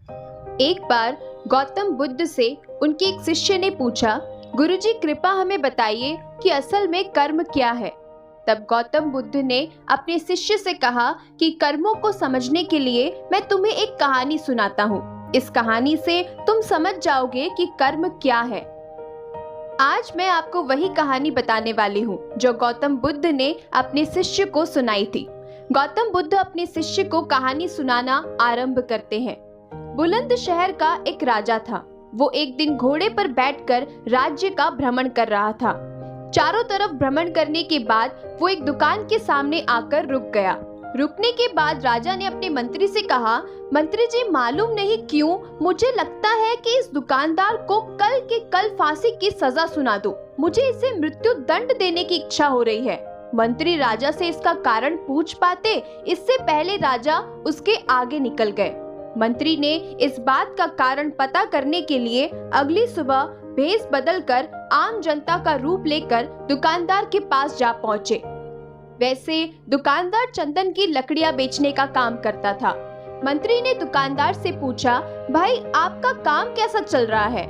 एक बार गौतम बुद्ध से उनके एक शिष्य ने पूछा, गुरुजी कृपा हमें बताइए कि असल में कर्म क्या है। तब गौतम बुद्ध ने अपने शिष्य से कहा कि कर्मों को समझने के लिए मैं तुम्हें एक कहानी सुनाता हूँ। इस कहानी से तुम समझ जाओगे कि कर्म क्या है। आज मैं आपको वही कहानी बताने वाली हूँ जो गौतम बुद्ध ने अपने शिष्य को सुनाई थी। गौतम बुद्ध अपने शिष्य को कहानी सुनाना आरंभ करते हैं। बुलंद शहर का एक राजा था। वो एक दिन घोड़े पर बैठकर राज्य का भ्रमण कर रहा था। चारों तरफ भ्रमण करने के बाद वो एक दुकान के सामने आकर रुक गया। रुकने के बाद राजा ने अपने मंत्री से कहा, मंत्री जी मालूम नहीं क्यों मुझे लगता है कि इस दुकानदार को कल के कल फांसी की सजा सुना दो। मुझे इसे मृत्यु दंड देने की इच्छा हो रही है। मंत्री राजा से इसका कारण पूछ पाते इससे पहले राजा उसके आगे निकल गए। मंत्री ने इस बात का कारण पता करने के लिए अगली सुबह भेष बदलकर आम जनता का रूप लेकर दुकानदार के पास जा पहुंचे। वैसे दुकानदार चंदन की लकड़ियां बेचने का काम करता था। मंत्री ने दुकानदार से पूछा, भाई आपका काम कैसा चल रहा है?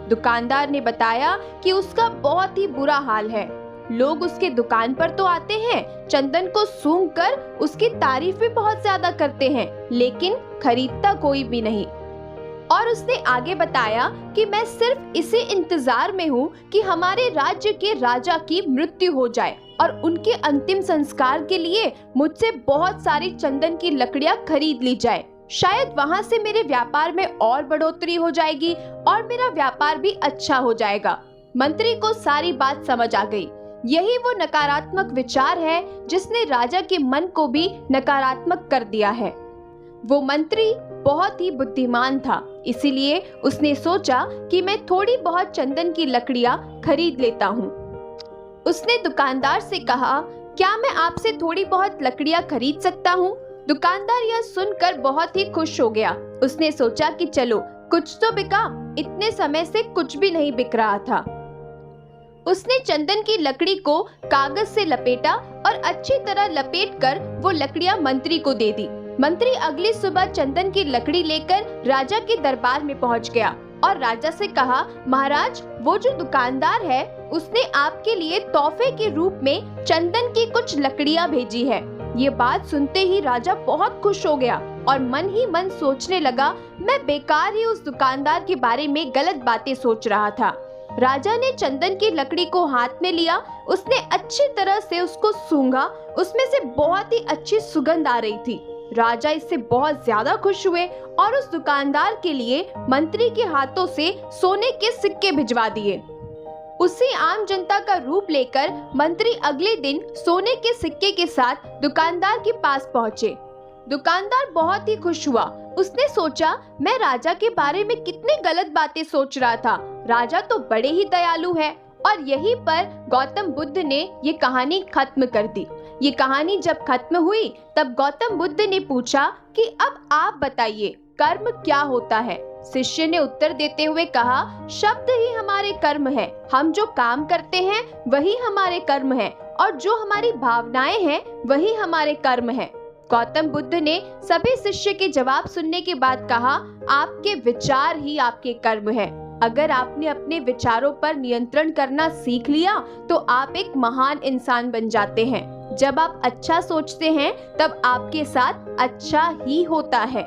दुकानदार ने बताया कि उसका बहुत ही बुरा हाल है। लोग उसके दुकान पर तो आते हैं, चंदन को सूंघकर उसकी तारीफ भी बहुत ज्यादा करते हैं, लेकिन खरीदता कोई भी नहीं। और उसने आगे बताया कि मैं सिर्फ इसी इंतजार में हूँ कि हमारे राज्य के राजा की मृत्यु हो जाए और उनके अंतिम संस्कार के लिए मुझसे बहुत सारी चंदन की लकड़ियां खरीद ली जाए। शायद वहाँ से मेरे व्यापार में और बढ़ोतरी हो जाएगी और मेरा व्यापार भी अच्छा हो जाएगा। मंत्री को सारी बात समझ आ गई। यही वो नकारात्मक विचार है जिसने राजा के मन को भी नकारात्मक कर दिया है। वो मंत्री बहुत ही बुद्धिमान था, इसीलिए उसने सोचा कि मैं थोड़ी बहुत चंदन की लकड़ियां खरीद लेता हूँ। उसने दुकानदार से कहा, क्या मैं आपसे थोड़ी बहुत लकड़ियां खरीद सकता हूँ? दुकानदार यह सुनकर बहुत ही खुश हो गया। उसने सोचा कि चलो कुछ तो बिका, इतने समय से कुछ भी नहीं बिक रहा था। उसने चंदन की लकड़ी को कागज से लपेटा और अच्छी तरह लपेटकर वो लकड़ियां मंत्री को दे दी। मंत्री अगली सुबह चंदन की लकड़ी लेकर राजा के दरबार में पहुंच गया और राजा से कहा, महाराज वो जो दुकानदार है उसने आपके लिए तोहफे के रूप में चंदन की कुछ लकड़ियां भेजी है। ये बात सुनते ही राजा बहुत खुश हो गया और मन ही मन सोचने लगा, मैं बेकार ही उस दुकानदार के बारे में गलत बातें सोच रहा था। राजा ने चंदन की लकड़ी को हाथ में लिया। उसने अच्छी तरह से उसको सूंघा। उसमें से बहुत ही अच्छी सुगंध आ रही थी। राजा इससे बहुत ज्यादा खुश हुए और उस दुकानदार के लिए मंत्री के हाथों से सोने के सिक्के भिजवा दिए। उसी आम जनता का रूप लेकर मंत्री अगले दिन सोने के सिक्के के साथ दुकानदार के पास पहुंचे। दुकानदार बहुत ही खुश हुआ। उसने सोचा, मैं राजा के बारे में कितनी गलत बातें सोच रहा था। राजा तो बड़े ही दयालु है। और यहीं पर गौतम बुद्ध ने ये कहानी खत्म कर दी। ये कहानी जब खत्म हुई तब गौतम बुद्ध ने पूछा कि अब आप बताइए कर्म क्या होता है? शिष्य ने उत्तर देते हुए कहा, शब्द ही हमारे कर्म है। हम जो काम करते हैं वही हमारे कर्म है और जो हमारी भावनाएं हैं वही हमारे कर्म है। गौतम बुद्ध ने सभी शिष्य के जवाब सुनने के बाद कहा, आपके विचार ही आपके कर्म है। अगर आपने अपने विचारों पर नियंत्रण करना सीख लिया तो आप एक महान इंसान बन जाते हैं। जब आप अच्छा सोचते हैं तब आपके साथ अच्छा ही होता है।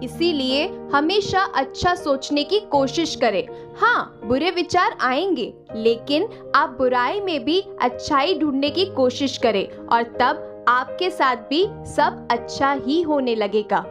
इसीलिए हमेशा अच्छा सोचने की कोशिश करें। हाँ, बुरे विचार आएंगे, लेकिन आप बुराई में भी अच्छाई ढूंढने की कोशिश करें और तब आपके साथ भी सब अच्छा ही होने लगेगा।